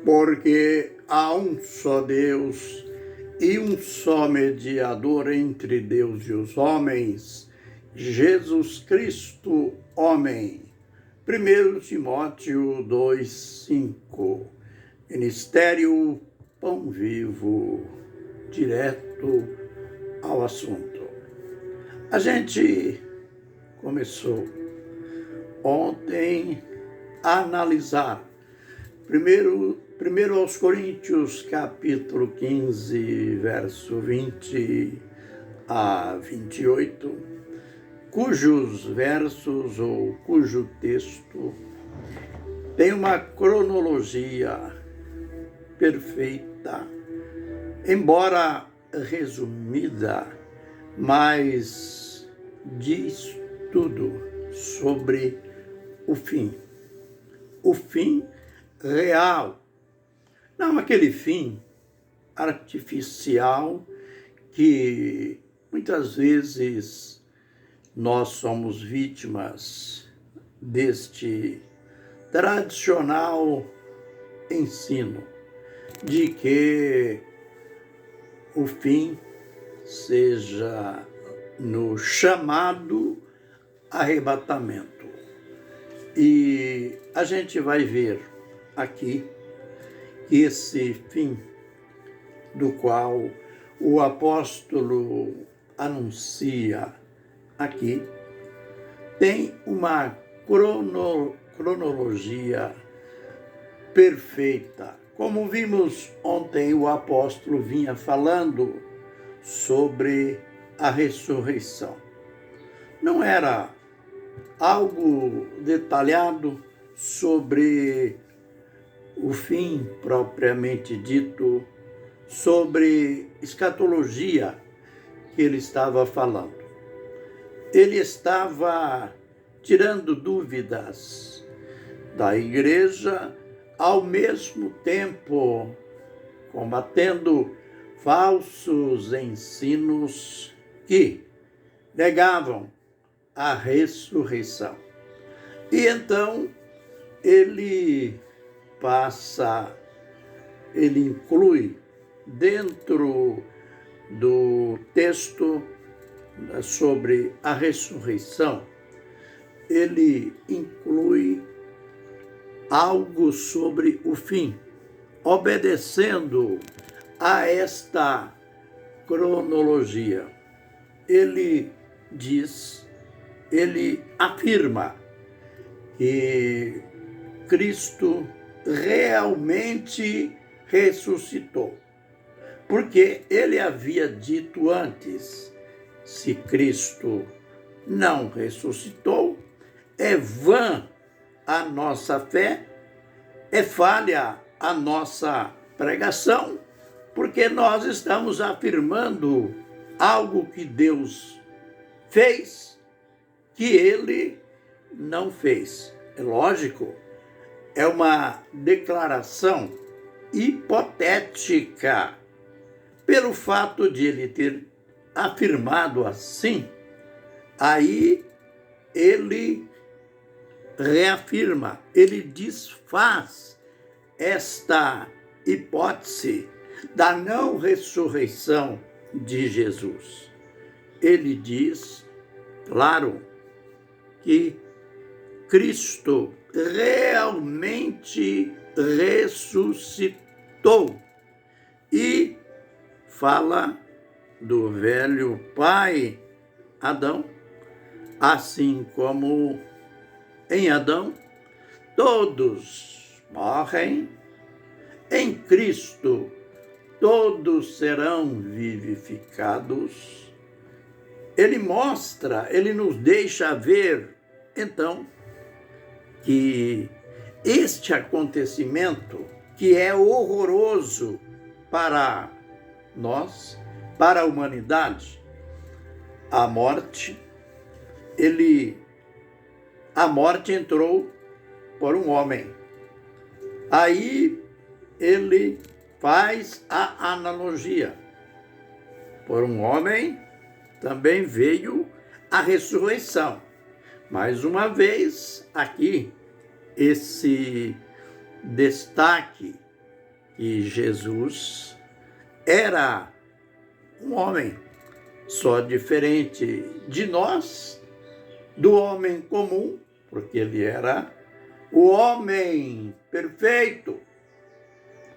Porque há um só Deus e um só mediador entre Deus e os homens, Jesus Cristo, homem. 1 Timóteo 2:5. Ministério Pão Vivo, direto ao assunto. A gente começou ontem a analisar primeiro aos Coríntios, capítulo 15, verso 20 a 28, cujos versos ou cujo texto tem uma cronologia perfeita, embora resumida, mas diz tudo sobre o fim real, não aquele fim artificial que muitas vezes nós somos vítimas deste tradicional ensino de que o fim seja no chamado arrebatamento. E a gente vai ver aqui que esse fim do qual o apóstolo anuncia aqui tem uma cronologia perfeita. Como vimos ontem, o apóstolo vinha falando sobre a ressurreição. Não era algo detalhado sobre o fim propriamente dito, sobre escatologia que ele estava falando. Ele estava tirando dúvidas da igreja, ao mesmo tempo combatendo falsos ensinos que negavam a ressurreição. E então ele inclui dentro do texto sobre a ressurreição, ele inclui algo sobre o fim, obedecendo a esta cronologia. Ele afirma que Cristo realmente ressuscitou, porque ele havia dito antes: se Cristo não ressuscitou, é vã a nossa fé, é falha a nossa pregação, porque nós estamos afirmando algo que Deus fez, que ele não fez. É lógico, é uma declaração hipotética. Pelo fato de ele ter afirmado assim, aí ele reafirma, ele desfaz esta hipótese da não ressurreição de Jesus. Ele diz, claro, que Cristo realmente ressuscitou e fala do velho pai Adão, assim como em Adão todos morrem, em Cristo todos serão vivificados. Ele nos deixa ver, então, que este acontecimento, que é horroroso para nós, para a humanidade, a morte entrou por um homem. Aí ele faz a analogia. Por um homem também veio a ressurreição. Mais uma vez, aqui, esse destaque que Jesus era um homem, só diferente de nós, do homem comum, porque ele era o homem perfeito,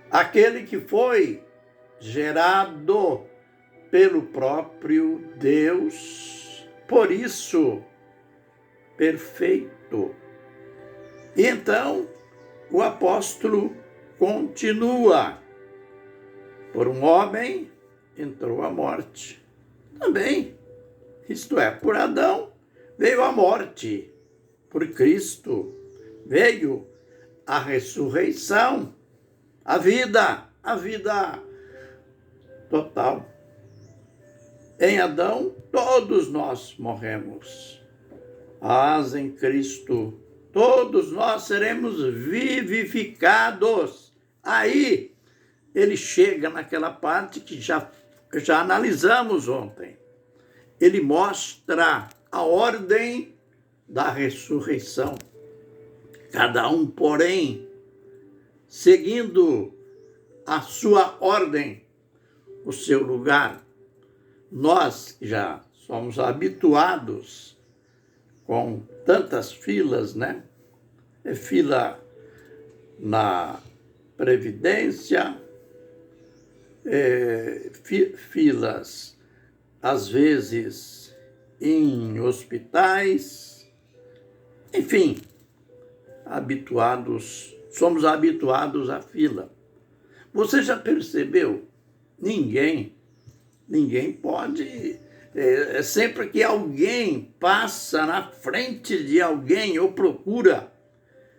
aquele que foi gerado pelo próprio Deus, por isso, perfeito. E então, o apóstolo continua. Por um homem entrou a morte. Também, isto é, por Adão veio a morte. Por Cristo veio a ressurreição, a vida total. Em Adão, todos nós morremos. Mas em Cristo, todos nós seremos vivificados. Aí, ele chega naquela parte que já analisamos ontem. Ele mostra a ordem da ressurreição. Cada um, porém, seguindo a sua ordem, o seu lugar. Nós já somos habituados com tantas filas, né? É fila na Previdência, filas, às vezes, em hospitais, enfim, somos habituados à fila. Você já percebeu? Ninguém pode, sempre que alguém passa na frente de alguém ou procura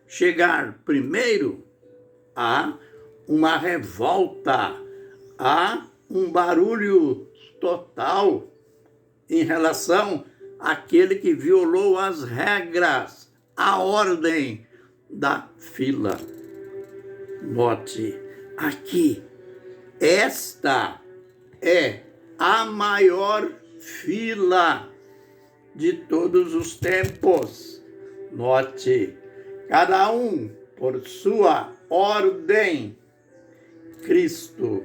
chegar primeiro, há uma revolta, há um barulho total em relação àquele que violou as regras, a ordem da fila. Note aqui, esta é a maior fila de todos os tempos. Note, cada um por sua ordem. Cristo,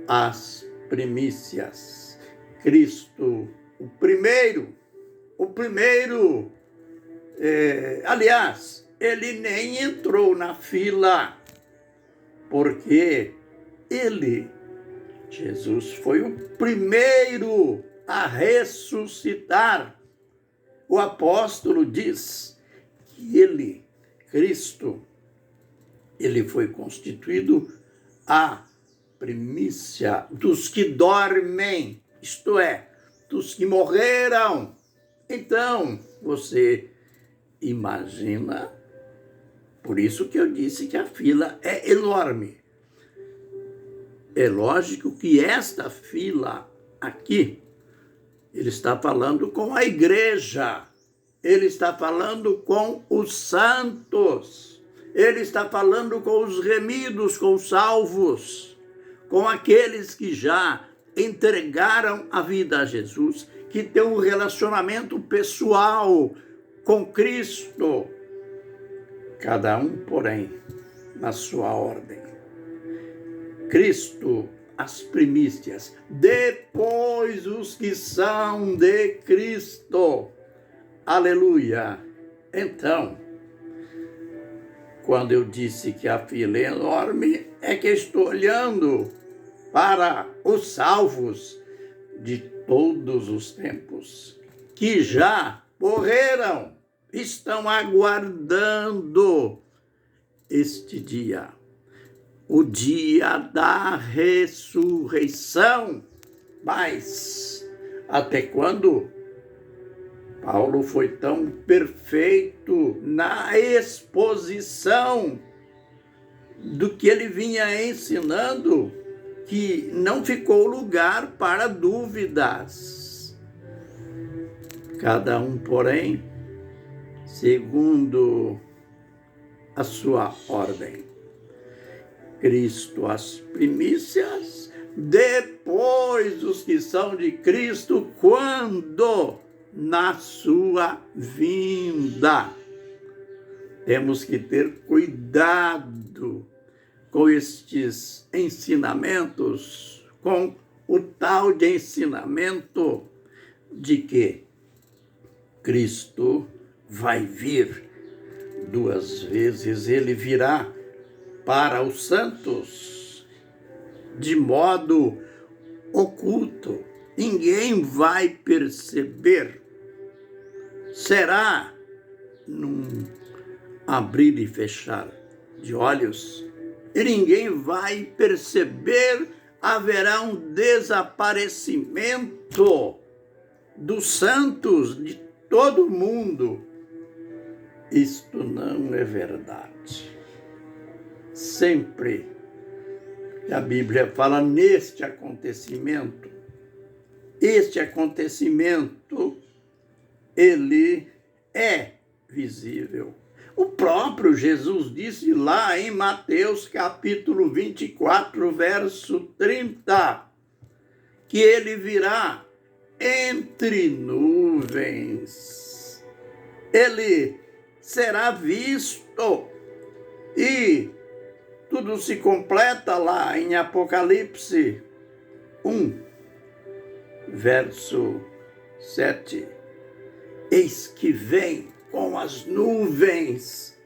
as primícias. Cristo, o primeiro. Aliás, ele nem entrou na fila, porque Jesus foi o primeiro a ressuscitar. O apóstolo diz que Cristo, ele foi constituído a primícia dos que dormem, isto é, dos que morreram. Então, você imagina, por isso que eu disse que a fila é enorme. É lógico que esta fila aqui, ele está falando com a igreja, ele está falando com os santos, ele está falando com os remidos, com os salvos, com aqueles que já entregaram a vida a Jesus, que têm um relacionamento pessoal com Cristo. Cada um, porém, na sua ordem. Cristo, as primícias, depois os que são de Cristo. Aleluia! Então, quando eu disse que a fila é enorme, é que estou olhando para os salvos de todos os tempos, que já morreram, estão aguardando este dia. O dia da ressurreição. Mas até quando Paulo foi tão perfeito na exposição do que ele vinha ensinando, que não ficou lugar para dúvidas. Cada um, porém, segundo a sua ordem. Cristo as primícias, depois os que são de Cristo, quando na sua vinda. Temos que ter cuidado com estes ensinamentos, com o tal de ensinamento de que Cristo vai vir 2 vezes. Ele virá para os santos de modo oculto. Ninguém vai perceber. Será num abrir e fechar de olhos, e ninguém vai perceber. Haverá um desaparecimento dos santos de todo mundo. Isto não é verdade. Sempre que a Bíblia fala neste acontecimento, este acontecimento, ele é visível. O próprio Jesus disse lá em Mateus capítulo 24, verso 30, que ele virá entre nuvens. Ele será visto. E tudo se completa lá em Apocalipse 1, verso 7. Eis que vem com as nuvens,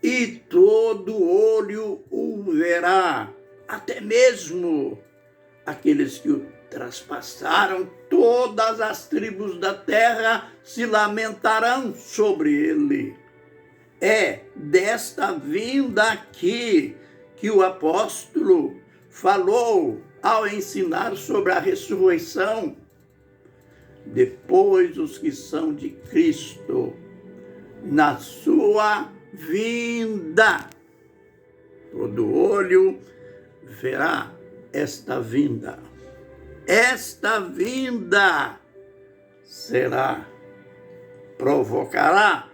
e todo olho o verá, até mesmo aqueles que o traspassaram. Todas as tribos da terra se lamentarão sobre ele. É desta vinda aqui que o apóstolo falou ao ensinar sobre a ressurreição. Depois os que são de Cristo, na sua vinda, todo olho verá esta vinda. Esta vinda provocará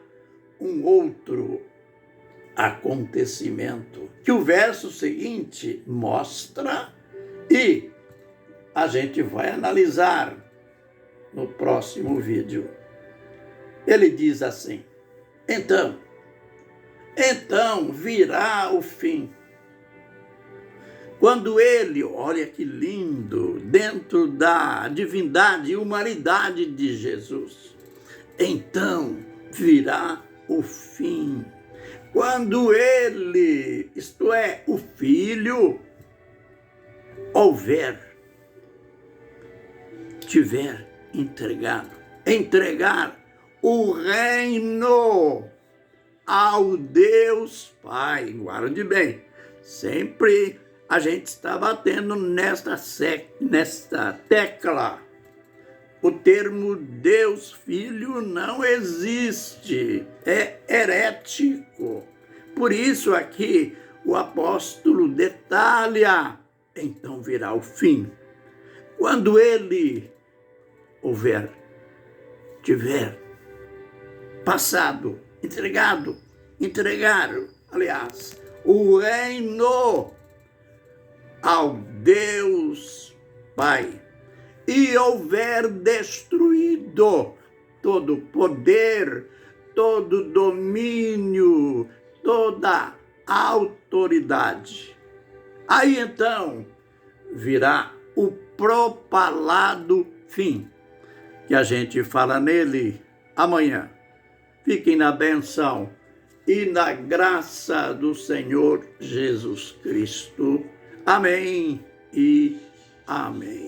um outro acontecimento que o verso seguinte mostra, e a gente vai analisar no próximo vídeo. Ele diz assim: Então virá o fim. Quando ele, olha que lindo, dentro da divindade e humanidade de Jesus, então virá o fim. Quando ele, isto é, o Filho, tiver entregar o reino ao Deus Pai. Guarde bem, sempre a gente está batendo nesta tecla. O termo Deus Filho não existe, é herético. Por isso aqui o apóstolo detalha: então virá o fim. Quando ele tiver passado, entregar, aliás, o reino ao Deus Pai, e houver destruído todo poder, todo domínio, toda autoridade, aí então virá o propalado fim, que a gente fala nele amanhã. Fiquem na bênção e na graça do Senhor Jesus Cristo. Amém e amém.